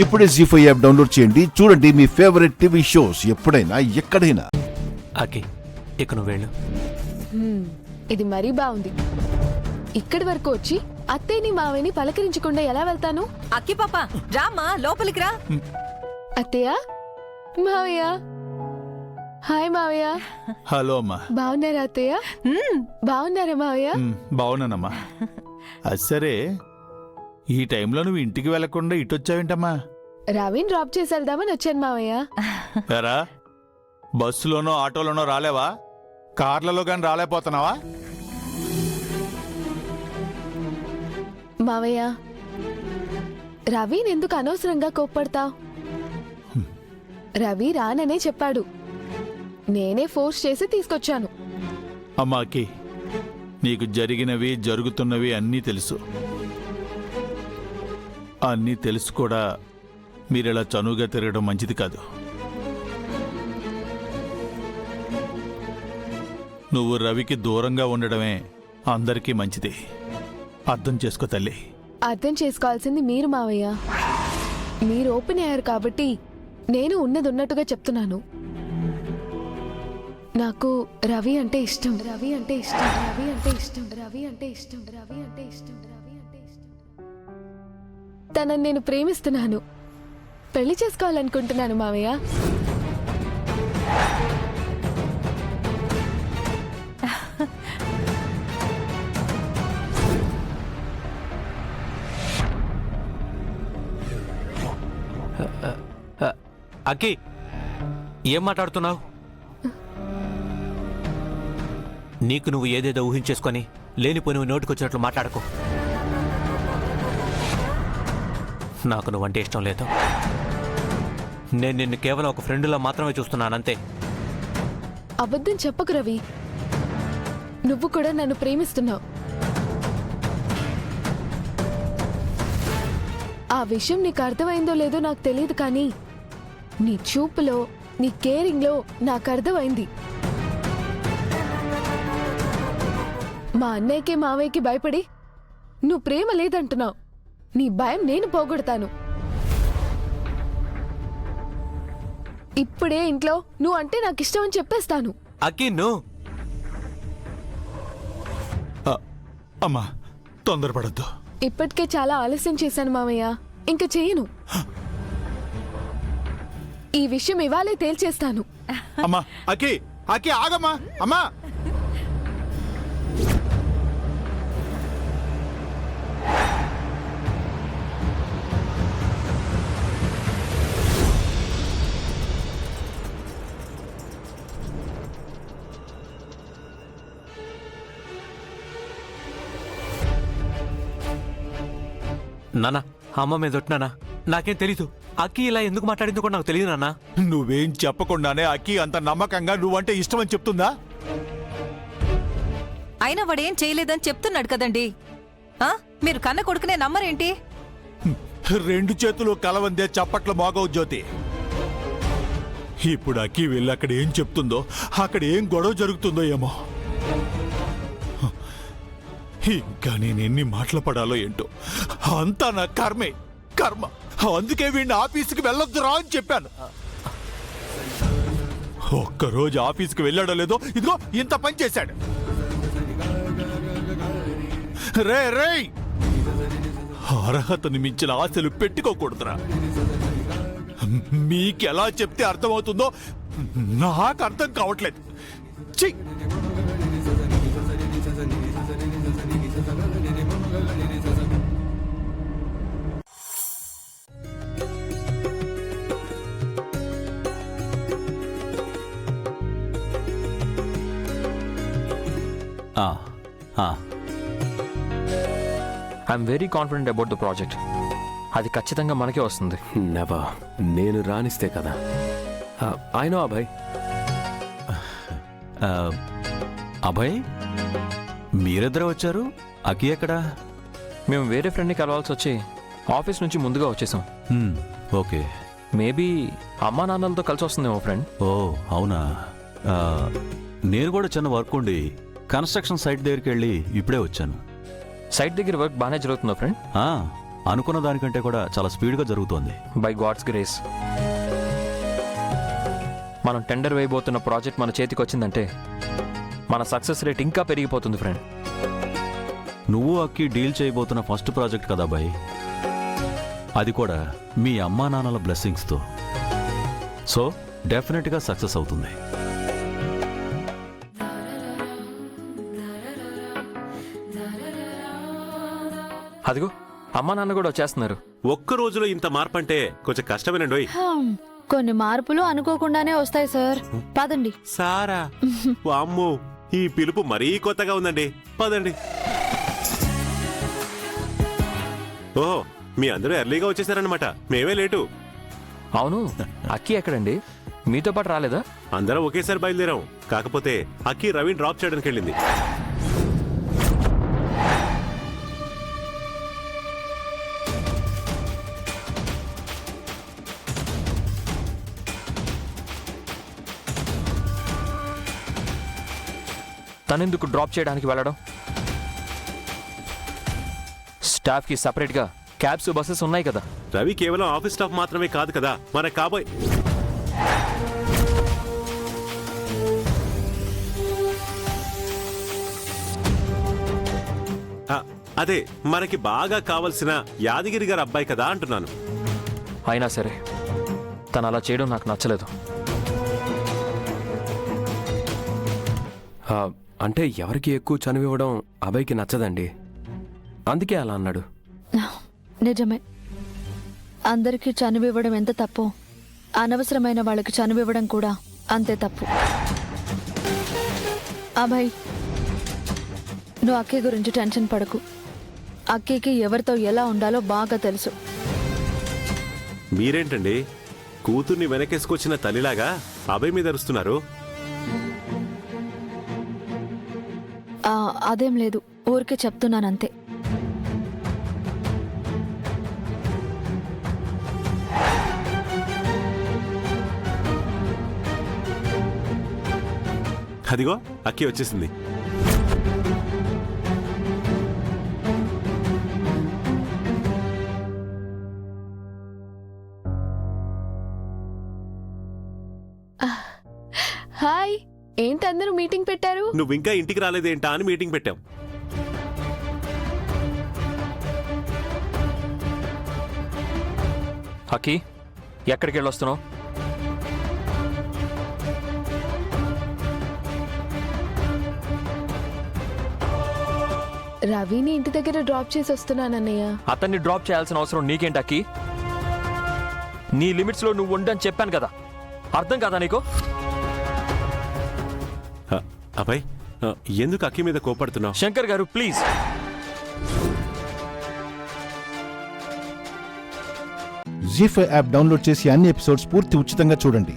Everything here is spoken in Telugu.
ఇప్పుడే జీ5 యాప్ డౌన్లోడ్ చేయండి. చూడండి మీ ఫేవరెట్ టీవీ షోస్ ఎప్పుడైనా ఎక్కడైనా. అకి ఇక నువ్వు వెళ్ళు. ఇది మరీ బాగుంది. ఇక్కడి వరకు వచ్చి అత్తయ్యని మావయ్యని పలకరించకుండా ఎలా వెళ్తాను? అక్కి పాప రామ్మా లోపలికి రా. అత్తయ్య, మావయ్య. హాయ్ మావయ్య. హలో అమ్మా. బాగున్నారా అత్తయ్య? బాగున్నారా మావయ్య? బాగున్నానమ్మా. అది సరే, ఈ టైంలో నువ్వు ఇంటికి వెళ్లకుండా ఇటొచ్చావేంటమ్మా? రవిని డ్రాప్ చేసి వెళ్దామని వచ్చాను మావయ్య. ఎరా, బస్సులోనో ఆటోలోనో రాలేవా? కార్లలో కానీ రాలేకపోతున్నావా? మావయ్య, రవిని ఎందుకు అనవసరంగా కోప్పడతావు? రవి రాననే చెప్పాడు. నేనే ఫోర్స్ చేసి తీసుకొచ్చాను. అమ్మాకి, నీకు జరిగినవి జరుగుతున్నవి అన్నీ తెలుసు. అన్నీ తెలుసు కూడా మీరిలా చనువుగా తిరగడం మంచిది కాదు. నువ్వు రవికి దూరంగా ఉండడమే అందరికీ మంచిది. అర్థం చేసుకో తల్లి. అర్థం చేసుకోవాల్సింది మీరు మావయ్య. మీరు ఓపెన్ అయ్యారు కాబట్టి నేను ఉన్నది ఉన్నట్టుగా చెప్తున్నాను. నాకు రవి అంటే ఇష్టం. రవి అంటే ఇష్టం. రవి అంటే ఇష్టం. రవి అంటే ఇష్టం. రవి అంటే ఇష్టం. రవి అంటే ఇష్టం. తనని నేను ప్రేమిస్తున్నాను. పెళ్లి చేసుకోవాలనుకుంటున్నాను మావయ్య. అకి ఏం మాట్లాడుతున్నావు? నీకు నువ్వు ఏదేదో ఊహించేసుకొని లేనిపోయి నోటికొచ్చినట్లు మాట్లాడకు. నాకు నువ్వంటే ఇష్టం లేదు. నేను నిన్ను కేవలం ఒక ఫ్రెండ్లా మాత్రమే చూస్తున్నానంతే. అబద్ధం చెప్పకు రవి. నువ్వు కూడా నన్ను ప్రేమిస్తున్నావు. ఆ విషయం నీకు అర్థమైందో లేదో నాకు తెలియదు, కానీ నీ చూపులో, నీ కేరింగ్లో నాకు అర్థమైంది. మా అన్నయ్యకి మావయ్యకి భయపడి నువ్వు ప్రేమ లేదంటున్నావు. నీ భయం నేను పోగొడతాను. ఇప్పుడే ఇంట్లో నువ్వు అంటే నాకు ఇష్టం అని చెప్పేస్తాను. అకి నువ్వు అమ్మా, తొందరపడద్దు. ఇప్పటికే చాలా ఆలస్యం చేశాను మావయ్య. ఇంక చేయను. ఈ విషయం ఇవాళే తేల్చేస్తాను. అమ్మా, అకి అకి ఆగమ్మా. అమ్మా, నాన్న, అమ్మ మీద ఒట్టినానా? నాకేం తెలీదు. అక్కి ఇలా ఎందుకు మాట్లాడిందో కూడా నాకు తెలియదు నాన్న. నువ్వేం చెప్పకుండానే అకి అంత నమ్మకంగా నువ్వంటే ఇష్టమని చెప్తుందా? అయినా వాడేం చేయలేదని చెప్తున్నాడు కదండి. మీరు కన్న కొడుకునే నమ్మరేంటి? రెండు చేతులు కలవందే చప్పట్ల మోగవు జ్యోతి. ఇప్పుడు అకి వెళ్ళి అక్కడ ఏం చెప్తుందో, అక్కడ ఏం గొడవ జరుగుతుందో ఏమో. ఇంకా నేను ఎన్ని మాటలు పడాలో ఏంటో. అంతా నా కర్మ. అందుకే వీడిని ఆఫీసుకి వెళ్ళొద్దురా అని చెప్పాను. ఒక్కరోజు ఆఫీసుకి వెళ్ళాడో లేదో ఇదిగో ఇంత పని చేశాడు. రే, అర్హతని మించిన ఆశలు పెట్టుకోకూడదురా. మీకెలా చెప్తే అర్థమవుతుందో నాకు అర్థం కావట్లేదు. ఛీ! I'm very confident about the project. అది ఖచ్చితంగా మనకే వస్తుంది. నెవర్. నేను రానిస్తే కదా. I know Abhay. అభయ్, మీరిద్దరే వచ్చారు. అకి ఎక్కడా? మేము వేరే ఫ్రెండ్ని కలవాల్సి వచ్చి ఆఫీస్ నుంచి ముందుగా వచ్చేసాం. ఓకే. మేబీ అమ్మా నాన్నలతో కలిసి వస్తుందేమో ఫ్రెండ్. ఓ అవునా. నేను కూడా చిన్న వర్క్ ఉండి కన్స్ట్రక్షన్ సైట్ దగ్గరికి వెళ్ళి ఇప్పుడే వచ్చాను. సైట్ దగ్గర వర్క్ బాగానే జరుగుతుందా ఫ్రెండ్? అనుకున్న దానికంటే కూడా చాలా స్పీడ్గా జరుగుతోంది. By God's grace. మనం టెండర్ వేయబోతున్న ప్రాజెక్ట్ మన చేతికి వచ్చిందంటే మన సక్సెస్ రేట్ ఇంకా పెరిగిపోతుంది ఫ్రెండ్. నువ్వు అక్కి డీల్ చేయబోతున్న ఫస్ట్ ప్రాజెక్ట్ కదా బాయ్, అది కూడా మీ అమ్మా నాన్నల బ్లెస్సింగ్స్తో. సో డెఫినెట్గా సక్సెస్ అవుతుంది. అదిగో అమ్మా నాన్న కూడా వచ్చేస్తున్నారు. ఒక్క రోజులో ఇంత మార్పు అంటే కొంచెం కష్టమేనండి. కొన్ని మార్పులు అనుకోకుండానే వస్తాయి సార్. పదండి. సారా వామ్మో, ఈ పిలుపు మరీ కొత్తగా ఉందండి. పదండి. ఓహో, మీ అందరూ ఎర్లీగా వచ్చేసారనమాట. మేమే లేటు. అవును, అక్కి ఎక్కడండి? మీతో పాటు రాలేదా? అందరం ఒకేసారి బయలుదేరాం. కాకపోతే అక్కి రవిని డ్రాప్ చేయడానికి వెళ్ళింది. తనెందుకు డ్రాప్ చేయడానికి వెళ్ళడం? స్టాఫ్కి సపరేట్గా క్యాబ్స్ బస్సెస్ ఉన్నాయి కదా. రవి కేవలం ఆఫీస్ స్టాఫ్ మాత్రమే కాదు కదా, మన కాబోయ్ అదే మనకి బాగా కావలసిన యాదగిరి గారి అబ్బాయి కదా అంటున్నాను. అయినా సరే తను అలా చేయడం నాకు నచ్చలేదు. అంటే ఎవరికి ఎక్కువ చనువివ్వడం అభయ్కి నచ్చదండి, అందుకే అలా అన్నాడు. నిజమే, అందరికీ చనువివ్వడం ఎంత తప్పో అనవసరమైన వాళ్ళకి చనువివ్వడం కూడా అంతే తప్పు. అభయ్, నువ్వు అక్కయ్య గురించి టెన్షన్ పడకు. అక్కయ్యకి ఎవరితో ఎలా ఉండాలో బాగా తెలుసు. మీరేంటండి కూతుర్ని వెనకేసుకొచ్చిన తల్లిలాగా అభయ్ మీద అరుస్తున్నారు? అదేం లేదు, ఊరికే చెప్తున్నానంతే. అదిగో అక్కి వచ్చేసింది. హాయ్, ఏంటి అందరూ మీటింగ్ పెట్టారు? నువ్వు ఇంకా ఇంటికి రాలేదేంటా అని మీటింగ్ పెట్టాం. అక్కి, ఎక్కడికి వెళ్ళొస్తున్నావు? రవిని ఇంటి దగ్గర డ్రాప్ చేసి వస్తున్నానన్నయ్య. అతన్ని డ్రాప్ చేయాల్సిన అవసరం నీకేంటి అక్కి? నీ లిమిట్స్లో నువ్వు ఉండని చెప్పాను కదా, అర్థం కదా నీకు? అభయ్, ఎందుకు అక్కి మీద కోపడుతున్నావు? శంకర్ గారు ప్లీజ్. జీ5 యాప్ డౌన్లోడ్ చేసి అన్ని ఎపిసోడ్స్ పూర్తి ఉచితంగా చూడండి.